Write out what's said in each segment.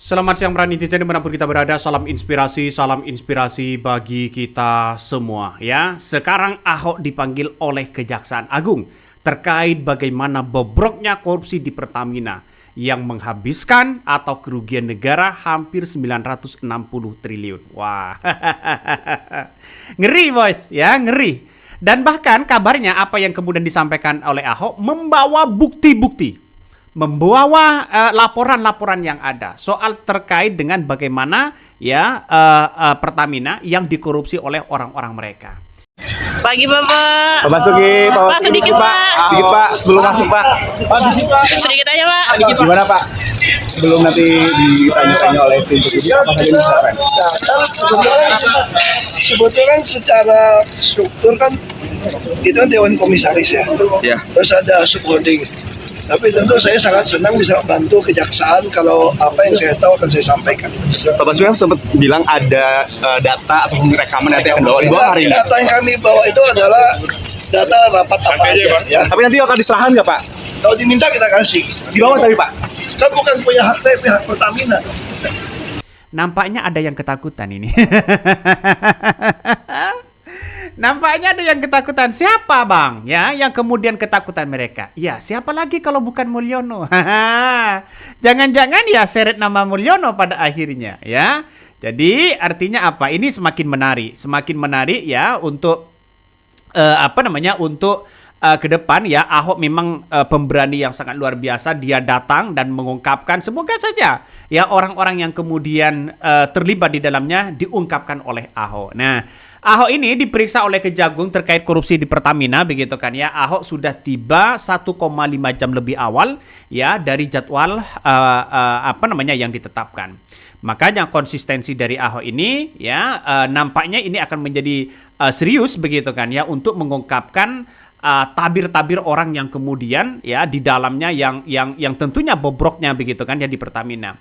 Selamat siang para netizen dimanapun kita berada, salam inspirasi bagi kita semua ya. Sekarang Ahok dipanggil oleh Kejaksaan Agung terkait bagaimana bobroknya korupsi di Pertamina yang menghabiskan atau kerugian negara hampir 960 triliun. Wah, ngeri boys ya, ngeri. Dan bahkan kabarnya apa yang kemudian disampaikan oleh Ahok membawa bukti-bukti, membawa laporan-laporan yang ada soal terkait dengan bagaimana ya Pertamina yang dikorupsi oleh orang-orang mereka. Pagi Bapak. Pak Basuki, Pak sedikit Pak. Sedikit Pak, sebelum masuk Pak. Sedikit aja Pak. Gimana Pak? Sebelum nanti ditanya-tanya oleh tim penyidik, apa saja yang disiapkan? Sebetulnya secara struktur kan itu kan Dewan Komisaris ya. Ya. Terus ada subholding. Tapi tentu saya sangat senang bisa bantu kejaksaan kalau apa yang saya tahu akan saya sampaikan. Pak Basuki sempat bilang ada data atau rekaman data yang akan dibawa hari ini. Data yang kami bawa itu adalah data rapat apa aja ya. Tapi nanti akan diserahkan nggak Pak? Kalau diminta kita kasih. Di bawah tadi Pak? Kan bukan punya hak saya, pihak Pertamina. Nampaknya ada yang ketakutan ini. Nampaknya ada yang ketakutan. Siapa bang? Ya, yang kemudian ketakutan mereka. Ya, siapa lagi kalau bukan Mulyono? Jangan-jangan ya seret nama Mulyono pada akhirnya, ya. Jadi artinya apa? Ini semakin menarik ya untuk untuk ke depan ya. Ahok memang pemberani yang sangat luar biasa. Dia datang dan mengungkapkan, semoga saja ya orang-orang yang kemudian terlibat di dalamnya diungkapkan oleh Ahok. Nah, Ahok ini diperiksa oleh Kejagung terkait korupsi di Pertamina begitu kan ya. Ahok sudah tiba 1,5 jam lebih awal ya dari jadwal yang ditetapkan. Makanya konsistensi dari Ahok ini ya nampaknya ini akan menjadi serius begitu kan ya untuk mengungkapkan tabir-tabir orang yang kemudian ya di dalamnya yang tentunya bobroknya begitu kan ya di Pertamina.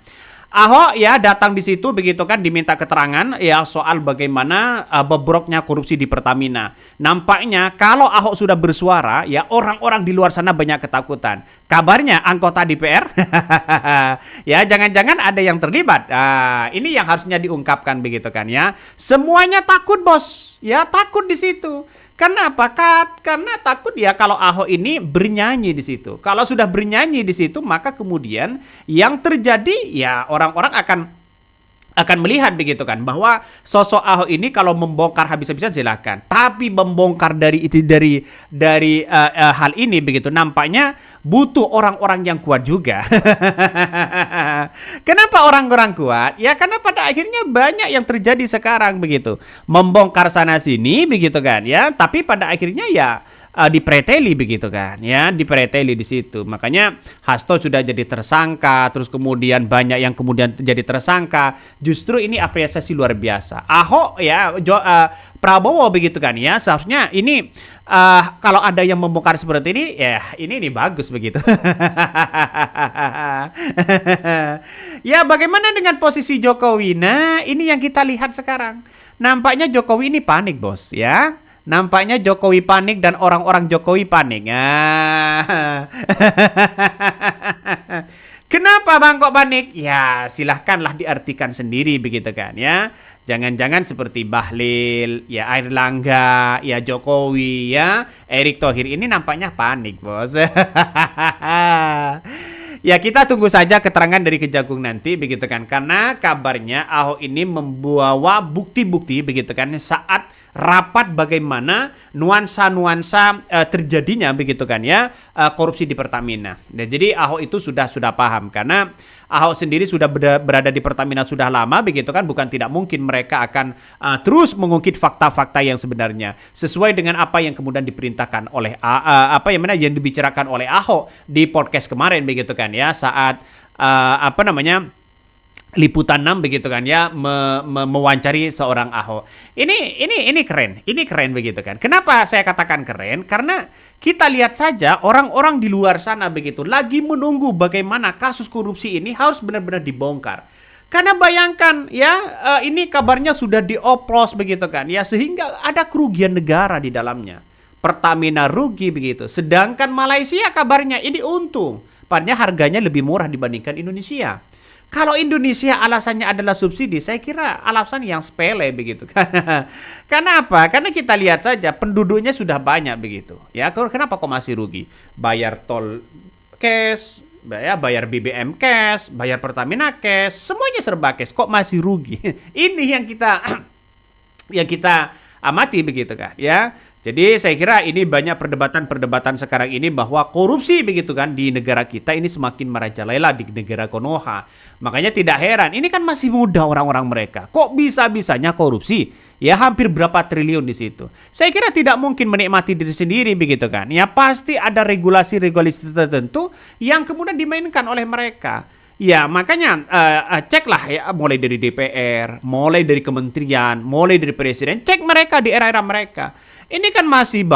Ahok ya datang di situ begitu kan diminta keterangan ya soal bagaimana bobroknya korupsi di Pertamina. Nampaknya kalau Ahok sudah bersuara ya orang-orang di luar sana banyak ketakutan. Kabarnya anggota DPR ya jangan-jangan ada yang terlibat. Ini yang harusnya diungkapkan begitu kan ya. Semuanya takut bos. Ya takut di situ. Karena apa? Karena takut ya kalau Ahok ini bernyanyi di situ. Kalau sudah bernyanyi di situ, maka kemudian yang terjadi ya orang-orang akan melihat begitu kan bahwa sosok Ahok ini kalau membongkar habis-habisan silakan. Tapi membongkar dari hal ini begitu nampaknya butuh orang-orang yang kuat juga. Kenapa orang-orang kuat? Ya karena pada akhirnya banyak yang terjadi sekarang begitu. Membongkar sana sini begitu kan ya. Tapi pada akhirnya ya dipreteli begitu kan ya, dipreteli di situ. Makanya Hasto sudah jadi tersangka, terus kemudian banyak yang kemudian jadi tersangka. Justru ini apresiasi luar biasa. Ahok ya Prabowo begitu kan ya, seharusnya ini kalau ada yang membongkar seperti ini ya ini bagus begitu. Ya bagaimana dengan posisi Jokowi? Nah ini yang kita lihat sekarang. Nampaknya Jokowi ini panik bos ya. Nampaknya Jokowi panik dan orang-orang Jokowi panik. Kenapa bang kok panik? Ya silahkanlah diartikan sendiri begitu kan ya. Jangan-jangan seperti Bahlil, ya Airlangga, ya Jokowi, ya Erick Thohir ini nampaknya panik bos. Ya kita tunggu saja keterangan dari Kejagung nanti begitu kan. Karena kabarnya Ahok ini membawa bukti-bukti begitu kan saat rapat bagaimana nuansa-nuansa terjadinya begitu kan ya korupsi di Pertamina. Nah, jadi Ahok itu sudah paham karena Ahok sendiri sudah berada di Pertamina sudah lama begitu kan, bukan tidak mungkin mereka akan terus mengungkit fakta-fakta yang sebenarnya sesuai dengan apa yang kemudian diperintahkan oleh yang dibicarakan oleh Ahok di podcast kemarin begitu kan ya saat Liputan 6 begitu kan ya mewawancari seorang Ahok. Ini keren begitu kan. Kenapa saya katakan keren? Karena kita lihat saja orang-orang di luar sana begitu lagi menunggu bagaimana kasus korupsi ini harus benar-benar dibongkar. Karena bayangkan ya ini kabarnya sudah dioplos begitu kan ya sehingga ada kerugian negara di dalamnya. Pertamina rugi begitu. Sedangkan Malaysia kabarnya ini untung. Padahal harganya lebih murah dibandingkan Indonesia. Kalau Indonesia alasannya adalah subsidi, saya kira alasan yang sepele begitu kan. Karena apa? Karena kita lihat saja penduduknya sudah banyak begitu. Ya, kenapa kok masih rugi? Bayar tol cash, ya, bayar BBM cash, bayar Pertamina cash, semuanya serba cash. Kok masih rugi? Ini yang kita amati begitu kan, ya. Jadi saya kira ini banyak perdebatan sekarang ini bahwa korupsi begitu kan di negara kita ini semakin merajalela di negara Konoha. Makanya tidak heran, ini kan masih muda orang-orang mereka. Kok bisa-bisanya korupsi? Ya hampir berapa triliun di situ. Saya kira tidak mungkin menikmati diri sendiri begitu kan. Ya pasti ada regulasi-regulasi tertentu yang kemudian dimainkan oleh mereka. Ya makanya ceklah ya, mulai dari DPR, mulai dari kementerian, mulai dari presiden, cek mereka di era-era mereka. Ini kan masih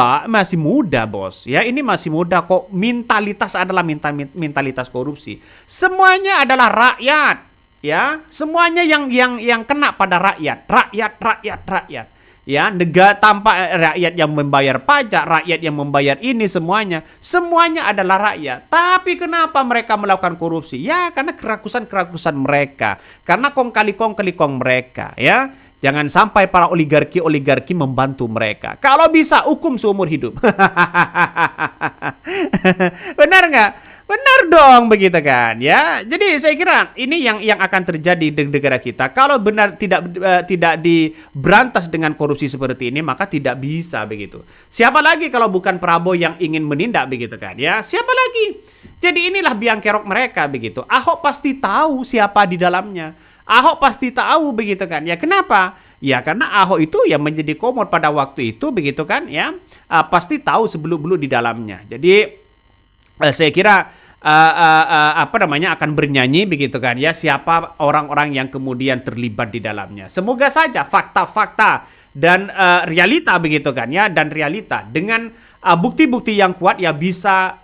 muda bos, ya ini masih muda kok, mentalitas adalah mentalitas korupsi. Semuanya adalah rakyat, ya semuanya yang kena pada rakyat. Ya, negara tanpa rakyat yang membayar pajak, rakyat yang membayar ini semuanya adalah rakyat. Tapi kenapa mereka melakukan korupsi? Ya, karena kerakusan mereka, karena kong kali kong mereka, ya. Jangan sampai para oligarki membantu mereka. Kalau bisa hukum seumur hidup. Benar nggak? Benar dong begitu kan, ya. Jadi saya kira ini yang akan terjadi di negara kita. Kalau benar tidak diberantas dengan korupsi seperti ini, maka tidak bisa begitu. Siapa lagi kalau bukan Prabowo yang ingin menindak begitu kan, ya? Siapa lagi? Jadi inilah biang kerok mereka begitu. Ahok pasti tahu siapa di dalamnya. Ahok pasti tahu begitu kan, ya kenapa? Ya karena Ahok itu yang menjadi komod pada waktu itu begitu kan, ya pasti tahu sebelum-belum di dalamnya. Jadi saya kira akan bernyanyi begitu kan, ya siapa orang-orang yang kemudian terlibat di dalamnya. Semoga saja fakta-fakta dan realita begitu kan, ya, dan realita dengan bukti-bukti yang kuat ya bisa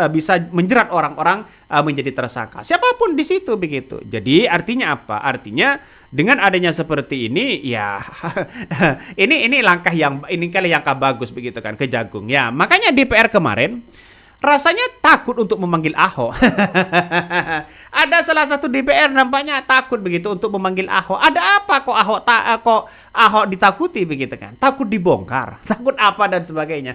bisa menjerat orang-orang menjadi tersangka. Siapapun di situ begitu. Jadi artinya apa? Artinya dengan adanya seperti ini ya ini langkah yang bagus begitu kan, Kejagung. Ya, makanya DPR kemarin rasanya takut untuk memanggil Ahok. Ada salah satu DPR nampaknya takut begitu untuk memanggil Ahok. Ada apa kok Ahok ditakuti begitu kan? Takut dibongkar, takut apa dan sebagainya.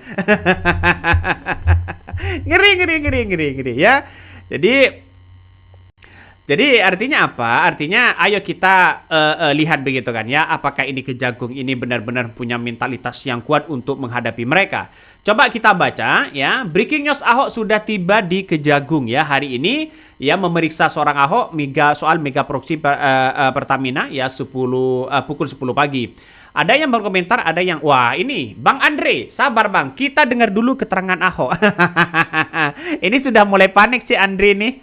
Ngeri ya. Jadi artinya apa? Artinya ayo kita lihat begitu kan, ya, apakah ini Kejagung ini benar-benar punya mentalitas yang kuat untuk menghadapi mereka. Coba kita baca, ya, breaking news Ahok sudah tiba di Kejagung, ya, hari ini, ya, memeriksa seorang Ahok soal mega proxy Pertamina, ya, pukul 10 pagi. Ada yang berkomentar, ada yang, wah ini Bang Andre, sabar Bang, kita dengar dulu keterangan Ahok. Ini sudah mulai panik si Andre nih.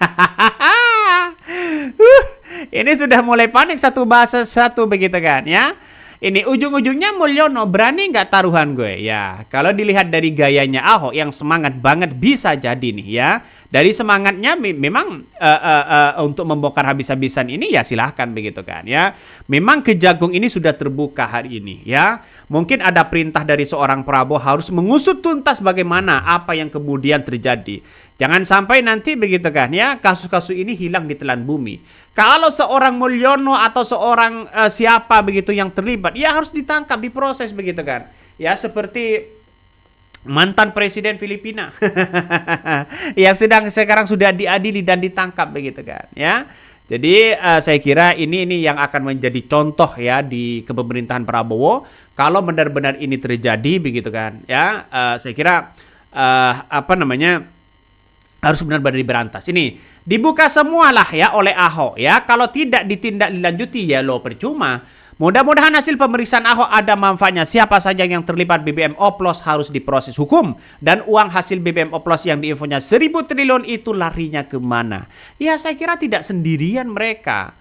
Ini sudah mulai panik satu bahasa satu begitu kan, ya. Ini ujung-ujungnya Mulyono berani nggak taruhan gue? Ya, kalau dilihat dari gayanya Ahok yang semangat banget bisa jadi nih, ya. Dari semangatnya memang untuk membongkar habis-habisan ini ya silahkan begitu kan, ya. Memang Kejagung ini sudah terbuka hari ini, ya. Mungkin ada perintah dari seorang Prabowo harus mengusut tuntas bagaimana apa yang kemudian terjadi. Jangan sampai nanti begitu kan, ya, kasus-kasus ini hilang di telan bumi. Kalau seorang Mulyono atau seorang siapa begitu yang terlibat, ya harus ditangkap, diproses begitu kan. Ya seperti mantan presiden Filipina yang sekarang sudah diadili dan ditangkap begitu kan, ya. Jadi saya kira ini yang akan menjadi contoh ya di kepemerintahan Prabowo kalau benar-benar ini terjadi begitu kan, ya. Saya kira harus benar-benar diberantas. Ini dibuka semualah ya oleh Ahok, ya. Kalau tidak ditindaklanjuti ya lo percuma. Mudah-mudahan hasil pemeriksaan Ahok ada manfaatnya. Siapa saja yang terlibat BBM oplos harus diproses hukum. Dan uang hasil BBM oplos yang diinfonya 1.000 triliun itu larinya kemana? Ya saya kira tidak sendirian mereka.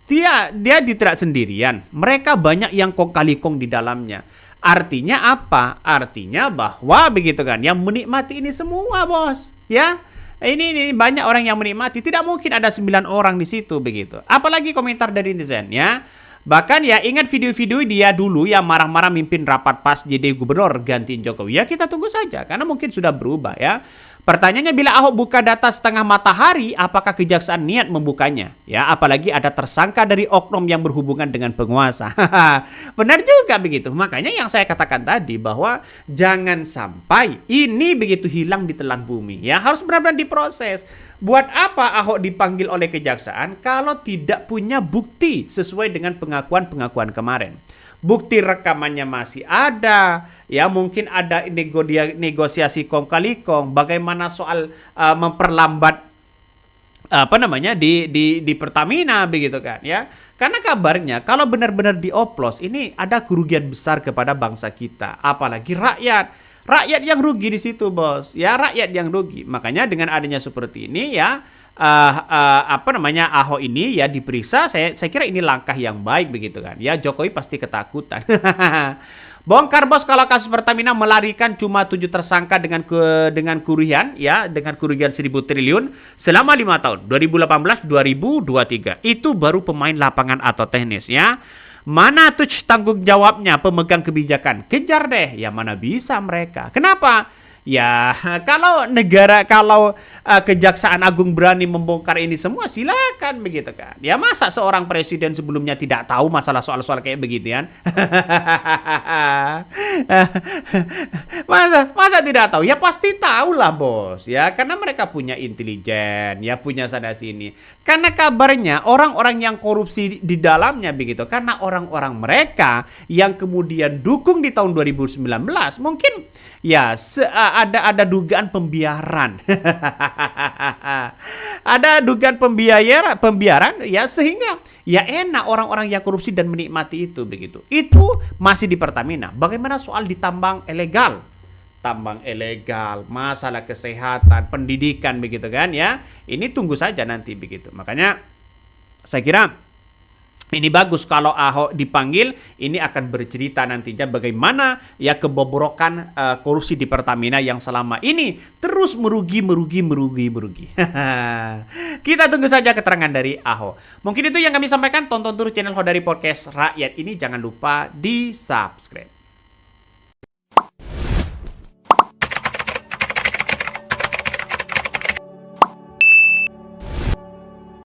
Dia tidak sendirian. Mereka banyak yang kong kali kong di dalamnya. Artinya apa? Artinya bahwa begitu kan, yang menikmati ini semua bos, ya. Ini banyak orang yang menikmati. Tidak mungkin ada 9 orang di situ begitu. Apalagi komentar dari netizen, ya. Bahkan ya ingat video-video dia dulu yang marah-marah mimpin rapat pas jadi gubernur gantiin Jokowi. Ya kita tunggu saja karena mungkin sudah berubah, ya. Pertanyaannya, bila Ahok buka data setengah matahari, apakah kejaksaan niat membukanya? Ya, apalagi ada tersangka dari oknum yang berhubungan dengan penguasa. Benar juga begitu. Makanya yang saya katakan tadi bahwa jangan sampai ini begitu hilang di telan bumi. Ya, harus benar-benar diproses. Buat apa Ahok dipanggil oleh kejaksaan kalau tidak punya bukti sesuai dengan pengakuan-pengakuan kemarin? Bukti rekamannya masih ada, ya mungkin ada negosiasi kong kali kong. Bagaimana soal memperlambat di Pertamina begitu kan, ya? Karena kabarnya kalau benar-benar dioplos ini ada kerugian besar kepada bangsa kita, apalagi rakyat. Rakyat yang rugi di situ, bos. Ya, rakyat yang rugi. Makanya dengan adanya seperti ini ya, Ahok ini ya diperiksa, saya kira ini langkah yang baik begitu kan. Ya, Jokowi pasti ketakutan. Bongkar bos kalau kasus Pertamina melarikan cuma 7 tersangka dengan kerugian 1.000 triliun selama 5 tahun 2018-2023. Itu baru pemain lapangan atau teknis ya. Mana tuh tanggung jawabnya pemegang kebijakan? Kejar deh. Ya mana bisa mereka. Kenapa? Ya, kalau Kejaksaan Agung berani membongkar ini semua, silakan begitu kan. Ya masa seorang presiden sebelumnya tidak tahu masalah soal-soal kayak begitu kan? masa tidak tahu? Ya pasti tahu lah, bos. Ya, karena mereka punya intelijen, ya punya sana sini. Karena kabarnya orang-orang yang korupsi di dalamnya begitu. Karena orang-orang mereka yang kemudian dukung di tahun 2019 mungkin ya ada dugaan pembiaran. Ada dugaan pembiaran ya, sehingga ya enak orang-orang yang korupsi dan menikmati itu begitu. Itu masih di Pertamina. Bagaimana soal ditambang ilegal? Tambang ilegal, masalah kesehatan, pendidikan begitu kan ya. Ini tunggu saja nanti begitu. Makanya saya kira ini bagus kalau Ahok dipanggil, ini akan bercerita nantinya bagaimana ya kebobrokan korupsi di Pertamina yang selama ini terus merugi. Kita tunggu saja keterangan dari Ahok. Mungkin itu yang kami sampaikan. Tonton terus channel Hodari Podcast Rakyat ini, jangan lupa di subscribe.